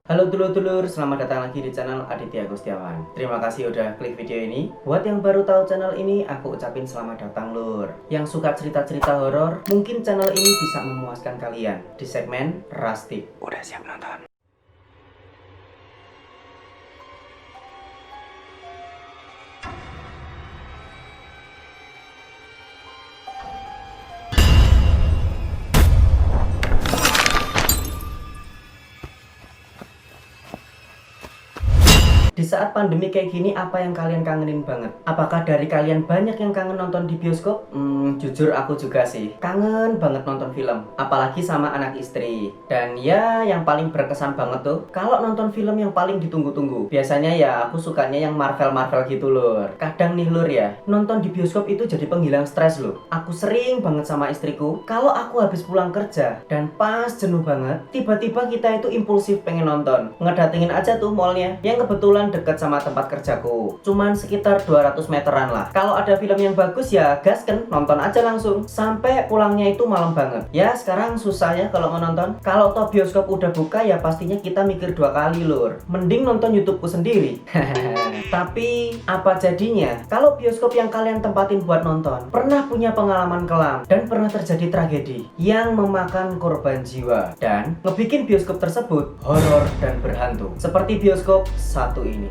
Halo dulur-dulur, selamat datang lagi di channel Aditya Gustiawan. Terima kasih udah klik video ini. Buat yang baru tahu channel ini, aku ucapin selamat datang lur. Yang suka cerita-cerita horor, mungkin channel ini bisa memuaskan kalian di segmen Rustic. Udah siap nonton? Di saat pandemi kayak gini, apa yang kalian kangenin banget? Apakah dari kalian banyak yang kangen nonton di bioskop? Jujur aku juga sih. Kangen banget nonton film. Apalagi sama anak istri. Dan ya, yang paling berkesan banget tuh, kalau nonton film yang paling ditunggu-tunggu. Biasanya ya, aku sukanya yang Marvel-Marvel gitu lur. Kadang nih lur ya, nonton di bioskop itu jadi penghilang stres lur. Aku sering banget sama istriku, kalau aku habis pulang kerja dan pas jenuh banget, tiba-tiba kita itu impulsif pengen nonton. Ngedatengin aja tuh mallnya, yang kebetulan deket sama tempat kerjaku, cuman sekitar 200 meteran lah. Kalau ada film yang bagus ya gasken, nonton aja langsung. Sampai pulangnya itu malam banget. Ya sekarang susah ya kalau mau nonton. Kalau toh bioskop udah buka ya pastinya kita mikir dua kali lur. Mending nonton YouTubeku sendiri. Tapi apa jadinya kalau bioskop yang kalian tempatin buat nonton pernah punya pengalaman kelam dan pernah terjadi tragedi yang memakan korban jiwa dan ngebikin bioskop tersebut horor dan berhantu seperti bioskop satu ini.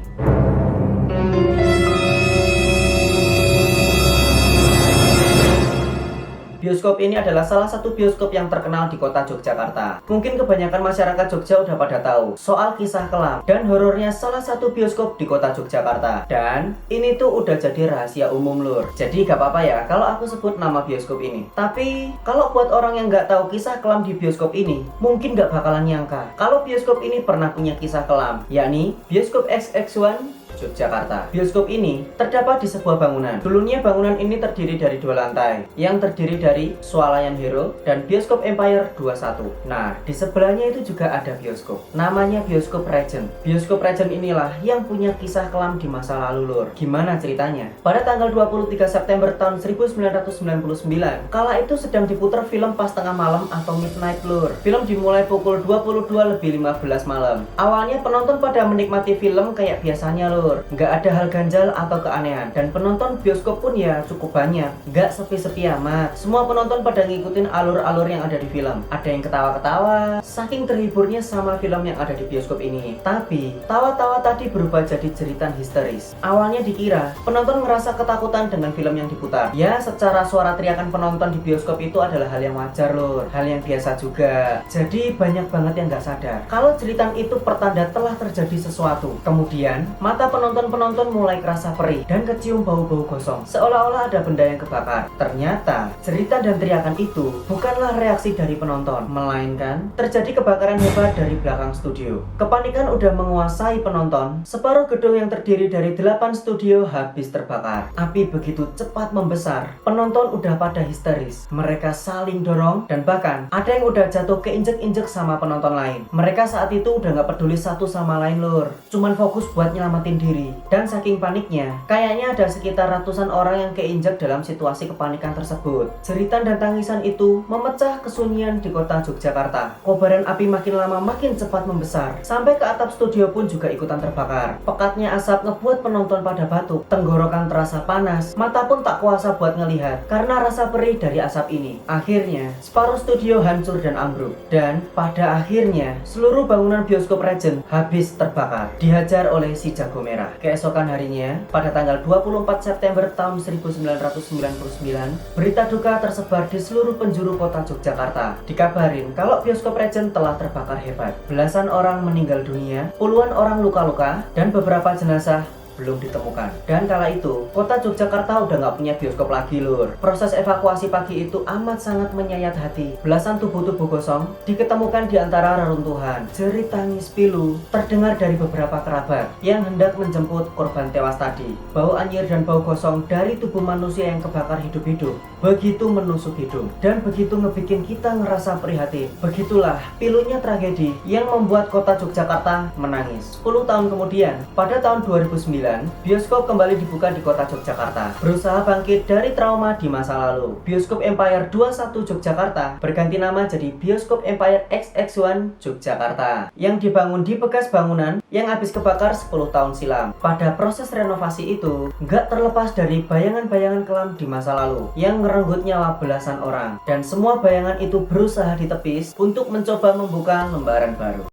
Bioskop ini adalah salah satu bioskop yang terkenal di kota Yogyakarta. Mungkin kebanyakan masyarakat Jogja udah pada tahu soal kisah kelam dan horornya salah satu bioskop di kota Yogyakarta. Dan ini tuh udah jadi rahasia umum lur. Jadi gak apa-apa ya kalau aku sebut nama bioskop ini. Tapi kalau buat orang yang gak tahu kisah kelam di bioskop ini, mungkin gak bakalan nyangka kalau bioskop ini pernah punya kisah kelam, yakni bioskop XX1 Yogyakarta. Bioskop ini terdapat di sebuah bangunan. Dulunya bangunan ini terdiri dari 2 lantai, yang terdiri dari Swalayan Hero dan Bioskop Empire 21. Nah, di sebelahnya itu juga ada bioskop. Namanya Bioskop Regent. Bioskop Regent inilah yang punya kisah kelam di masa lalu lur. Gimana ceritanya? Pada tanggal 23 September tahun 1999, kala itu sedang diputar film pas tengah malam atau midnight lur. Film dimulai pukul 22:15 malam. Awalnya penonton pada menikmati film kayak biasanya lur. Nggak ada hal ganjal atau keanehan. Dan penonton bioskop pun ya cukup banyak. Nggak sepi-sepi amat. Semua penonton pada ngikutin alur-alur yang ada di film. Ada yang ketawa-ketawa, saking terhiburnya sama film yang ada di bioskop ini. Tapi, tawa-tawa tadi berubah jadi jeritan histeris. Awalnya dikira penonton ngerasa ketakutan dengan film yang diputar. Ya, secara suara teriakan penonton di bioskop itu adalah hal yang wajar lur. Hal yang biasa juga. Jadi, banyak banget yang nggak sadar kalau jeritan itu pertanda telah terjadi sesuatu. Kemudian, mata penonton mulai kerasa perih dan kecium bau-bau gosong, seolah-olah ada benda yang kebakar. Ternyata cerita dan teriakan itu bukanlah reaksi dari penonton, melainkan terjadi kebakaran hebat dari belakang studio. Kepanikan udah menguasai penonton. Separuh gedung yang terdiri dari 8 studio habis terbakar. Api begitu cepat membesar, penonton udah pada histeris. Mereka saling dorong dan bahkan ada yang udah jatuh keinjek-injek sama penonton lain. Mereka saat itu udah gak peduli satu sama lain lur, cuman fokus buat nyelamatin diri. Dan saking paniknya, kayaknya ada sekitar ratusan orang yang keinjak dalam situasi kepanikan tersebut. Jeritan dan tangisan itu memecah kesunyian di kota Yogyakarta. Kobaran api makin lama makin cepat membesar, sampai ke atap studio pun juga ikutan terbakar. Pekatnya asap ngebuat penonton pada batuk, tenggorokan terasa panas, mata pun tak kuasa buat ngelihat karena rasa perih dari asap ini. Akhirnya, separuh studio hancur dan ambruk. Dan pada akhirnya, seluruh bangunan bioskop Regent habis terbakar, dihajar oleh si jago merah. Keesokan harinya, pada tanggal 24 September tahun 1999, berita duka tersebar di seluruh penjuru kota Yogyakarta. Dikabarin kalau bioskop Regent telah terbakar hebat. Belasan orang meninggal dunia, puluhan orang luka-luka, dan beberapa jenazah belum ditemukan. Dan kala itu, kota Yogyakarta udah nggak punya bioskop lagi lur. Proses evakuasi pagi itu amat sangat menyayat hati. Belasan tubuh-tubuh gosong diketemukan di antara reruntuhan. Jerit tangis pilu terdengar dari beberapa kerabat yang hendak menjemput korban tewas tadi. Bau anyir dan bau gosong dari tubuh manusia yang kebakar hidup-hidup begitu menusuk hidung dan begitu ngebikin kita ngerasa prihatin. Begitulah pilunya tragedi yang membuat kota Yogyakarta menangis. 10 tahun kemudian, pada tahun 2009, bioskop kembali dibuka di kota Yogyakarta, berusaha bangkit dari trauma di masa lalu. Bioskop Empire 21 Yogyakarta berganti nama jadi Bioskop Empire XX1 Yogyakarta, yang dibangun di bekas bangunan yang habis kebakar 10 tahun silam. Pada proses renovasi itu, nggak terlepas dari bayangan-bayangan kelam di masa lalu yang merenggut nyawa belasan orang, dan semua bayangan itu berusaha ditepis untuk mencoba membuka lembaran baru.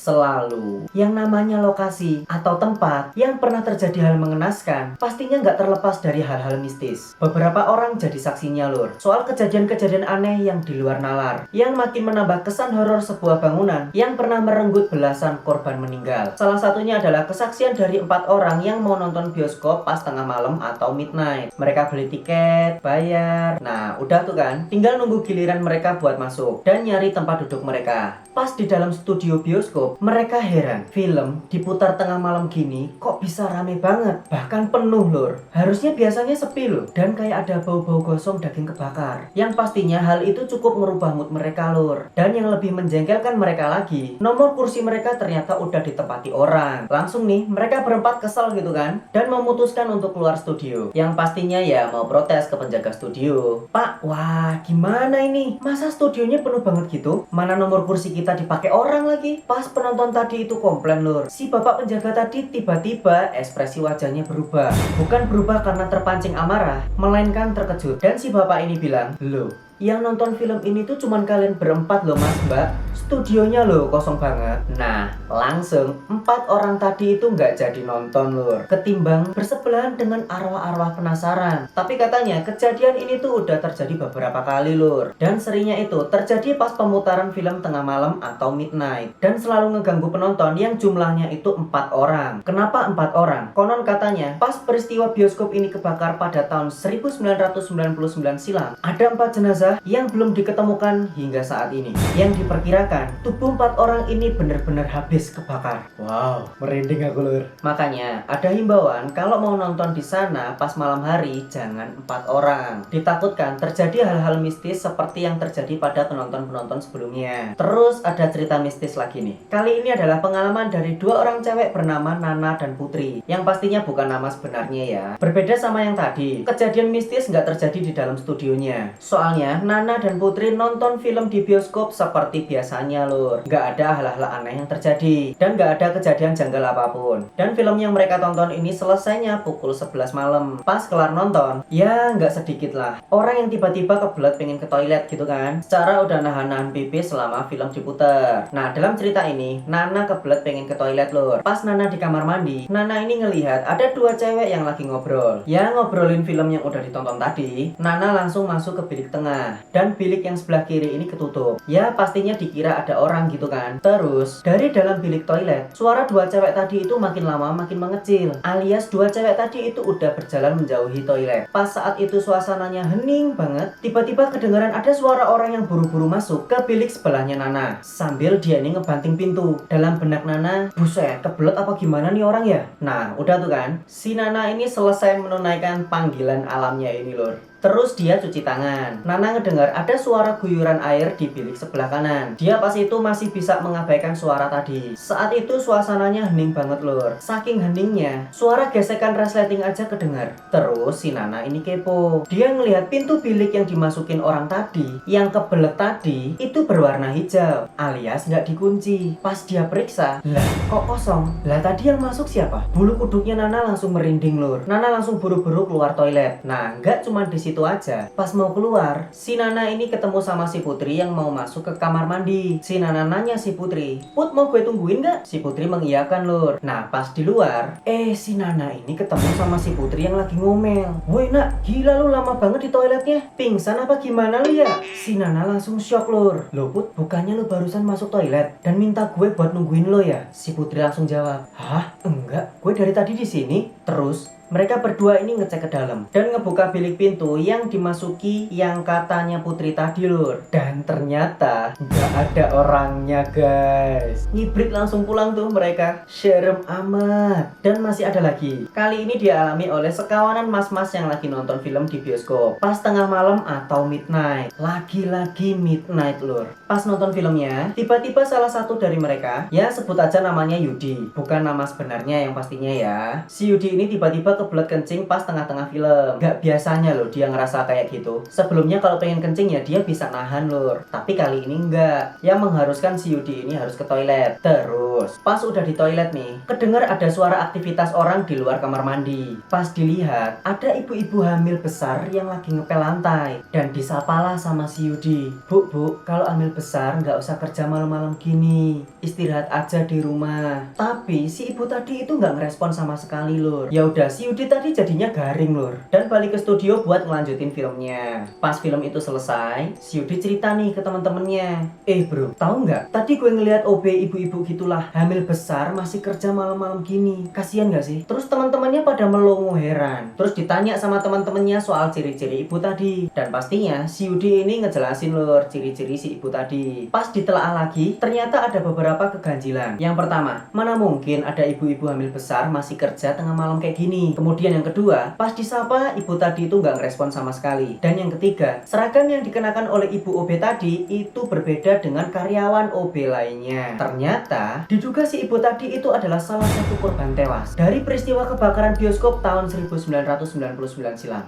Selalu yang namanya lokasi atau tempat yang pernah terjadi hal mengenaskan pastinya nggak terlepas dari hal-hal mistis. Beberapa orang jadi saksinya lur, soal kejadian-kejadian aneh yang di luar nalar, yang makin menambah kesan horor sebuah bangunan yang pernah merenggut belasan korban meninggal. Salah satunya adalah kesaksian dari 4 orang yang mau nonton bioskop pas tengah malam atau midnight. Mereka beli tiket, bayar, nah udah tuh kan, tinggal nunggu giliran mereka buat masuk dan nyari tempat duduk mereka. Pas di dalam studio bioskop, mereka heran, film diputar tengah malam gini kok bisa rame banget, bahkan penuh lur. Harusnya biasanya sepi loh, dan kayak ada bau-bau gosong daging kebakar. Yang pastinya hal itu cukup merubah mood mereka lur. Dan yang lebih menjengkelkan mereka lagi, nomor kursi mereka ternyata udah ditempati orang. Langsung nih, mereka berempat kesal gitu kan, dan memutuskan untuk keluar studio. Yang pastinya ya mau protes ke penjaga studio. Pak, wah gimana ini? Masa studionya penuh banget gitu? Mana nomor kursi kita dipakai orang lagi? Pas penonton tadi itu komplain lur, si bapak penjaga tadi tiba-tiba ekspresi wajahnya berubah. Bukan berubah karena terpancing amarah, melainkan terkejut. Dan si bapak ini bilang, loh, yang nonton film ini tuh cuman kalian berempat loh mas mbak, studionya loh kosong banget. Nah langsung 4 orang tadi itu nggak jadi nonton lur, ketimbang bersebelahan dengan arwah-arwah penasaran. Tapi katanya kejadian ini tuh udah terjadi beberapa kali lur, dan seringnya itu terjadi pas pemutaran film tengah malam atau midnight, dan selalu ngeganggu penonton yang jumlahnya itu 4 orang. Kenapa 4 orang? Konon katanya pas peristiwa bioskop ini kebakar pada tahun 1999 silam, ada 4 jenazah yang belum diketemukan hingga saat ini, yang diperkirakan tubuh 4 orang ini benar-benar habis kebakar. Wow, merinding aku lur. Makanya ada himbauan kalau mau nonton di sana pas malam hari jangan 4 orang. Ditakutkan terjadi hal-hal mistis seperti yang terjadi pada penonton-penonton sebelumnya. Terus ada cerita mistis lagi nih. Kali ini adalah pengalaman dari 2 orang cewek bernama Nana dan Putri, yang pastinya bukan nama sebenarnya ya. Berbeda sama yang tadi, kejadian mistis nggak terjadi di dalam studionya. Soalnya Nana dan Putri nonton film di bioskop seperti biasanya lur. Nggak ada hal-hal aneh yang terjadi, dan nggak ada kejadian janggal apapun. Dan film yang mereka tonton ini selesainya pukul 11 malam. Pas kelar nonton, ya nggak sedikit lah orang yang tiba-tiba kebelet pengen ke toilet gitu kan, secara udah nahan-nahan pipis selama film diputar. Nah dalam cerita ini, Nana kebelet pengen ke toilet lur. Pas Nana di kamar mandi, Nana ini ngelihat ada 2 cewek yang lagi ngobrol. Ya ngobrolin film yang udah ditonton tadi. Nana langsung masuk ke bilik tengah, dan bilik yang sebelah kiri ini ketutup. Ya pastinya dikira ada orang gitu kan. Terus dari dalam bilik toilet, suara 2 cewek tadi itu makin lama makin mengecil, alias 2 cewek tadi itu udah berjalan menjauhi toilet. Pas saat itu suasananya hening banget, tiba-tiba kedengaran ada suara orang yang buru-buru masuk ke bilik sebelahnya Nana, sambil dia ini ngebanting pintu. Dalam benak Nana, buset kebelet apa gimana nih orang ya. Nah udah tuh kan, si Nana ini selesai menunaikan panggilan alamnya ini lur. Terus dia cuci tangan. Nana ngedengar ada suara guyuran air di bilik sebelah kanan. Dia pas itu masih bisa mengabaikan suara tadi. Saat itu suasananya hening banget lur. Saking heningnya, suara gesekan resleting aja kedengar. Terus si Nana ini kepo. Dia ngelihat pintu bilik yang dimasukin orang tadi, yang kebelet tadi, itu berwarna hijau, alias nggak dikunci. Pas dia periksa, lah kok kosong? Lah tadi yang masuk siapa? Bulu kuduknya Nana langsung merinding lur. Nana langsung buru-buru keluar toilet. Nah nggak cuma di situ aja. Pas mau keluar, si Nana ini ketemu sama si Putri yang mau masuk ke kamar mandi. Si Nana nanya si Putri, Put mau gue tungguin gak? Si Putri mengiyakan lur. Nah pas di luar, si Nana ini ketemu sama si Putri yang lagi ngomel. Woi nak, gila lu lama banget di toiletnya, pingsan apa gimana lu ya? Si Nana langsung shock lur. Loh Put, bukannya lu barusan masuk toilet dan minta gue buat nungguin lo ya? Si Putri langsung jawab, hah? Enggak, gue dari tadi di sini. Terus Mereka berdua ini ngecek ke dalam dan ngebuka bilik pintu yang dimasuki yang katanya Putri tadi lur. Dan ternyata nggak ada orangnya guys. Ngibrit langsung pulang tuh mereka. Serem amat. Dan masih ada lagi. Kali ini dialami oleh sekawanan mas-mas yang lagi nonton film di bioskop. Pas tengah malam atau midnight. Lagi-lagi midnight lur. Pas nonton filmnya, tiba-tiba salah satu dari mereka, ya sebut aja namanya Yudi, bukan nama sebenarnya yang pastinya ya. Si Yudi ini tiba-tiba kebelet kencing pas tengah-tengah film. Gak biasanya loh dia ngerasa kayak gitu. Sebelumnya kalau pengen kencing ya dia bisa nahan lur. Tapi kali ini enggak. Yang mengharuskan si Yudi ini harus ke toilet. Terus, pas udah di toilet nih, kedengar ada suara aktivitas orang di luar kamar mandi. Pas dilihat, ada ibu-ibu hamil besar yang lagi ngepel lantai. Dan disapalah sama si Yudi. Bu, kalau hamil besar nggak usah kerja malam-malam gini, istirahat aja di rumah. Tapi si ibu tadi itu nggak ngerespon sama sekali lur. Ya udah, si Yudi tadi jadinya garing lur dan balik ke studio buat ngelanjutin filmnya. Pas film itu selesai, si Yudi cerita nih ke teman-temannya, bro, tahu nggak? Tadi gue ngeliat OB ibu-ibu gitulah hamil besar masih kerja malam-malam gini. Kasian nggak sih? Terus teman-temannya pada melongo heran. Terus ditanya sama teman-temannya soal ciri-ciri ibu tadi. Dan pastinya si Yudi ini ngejelasin lur ciri-ciri si ibu tadi. Pas ditelaah lagi, ternyata ada beberapa keganjilan. Yang pertama, mana mungkin ada ibu-ibu hamil besar masih kerja tengah malam kayak gini. Kemudian yang kedua, pas disapa ibu tadi itu nggak ngerespon sama sekali. Dan yang ketiga, seragam yang dikenakan oleh ibu OB tadi itu berbeda dengan karyawan OB lainnya. Ternyata diduga si ibu tadi itu adalah salah satu korban tewas dari peristiwa kebakaran bioskop tahun 1999 silam.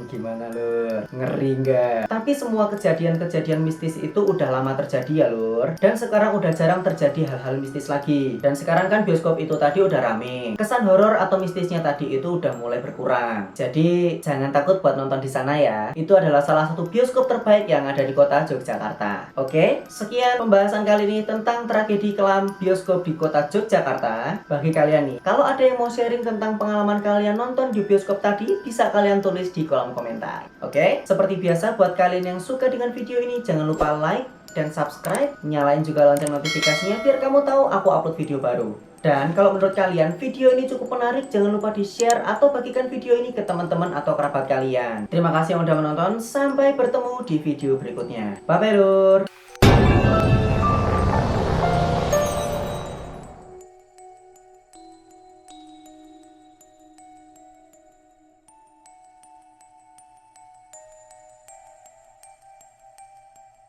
Gimana lur? Ngeri nggak? Tapi semua kejadian-kejadian mistis itu udah lama terjadi ya lur. Dan sekarang udah jarang terjadi hal-hal mistis lagi. Dan sekarang kan bioskop itu tadi udah rame. Kesan horor atau mistisnya tadi itu udah mulai berkurang. Jadi jangan takut buat nonton di sana ya. Itu adalah salah satu bioskop terbaik yang ada di kota Yogyakarta. Oke, sekian pembahasan kali ini tentang tragedi kelam bioskop di kota Yogyakarta. Bagi kalian nih, kalau ada yang mau sharing tentang pengalaman kalian nonton di bioskop tadi, bisa kalian tulis di kolom komentar. Oke, seperti biasa buat kalian yang suka dengan video ini, jangan lupa like dan subscribe, nyalain juga lonceng notifikasinya biar kamu tahu aku upload video baru. Dan kalau menurut kalian video ini cukup menarik, jangan lupa di-share atau bagikan video ini ke teman-teman atau kerabat kalian. Terima kasih yang udah menonton, sampai bertemu di video berikutnya. Bye bye lur.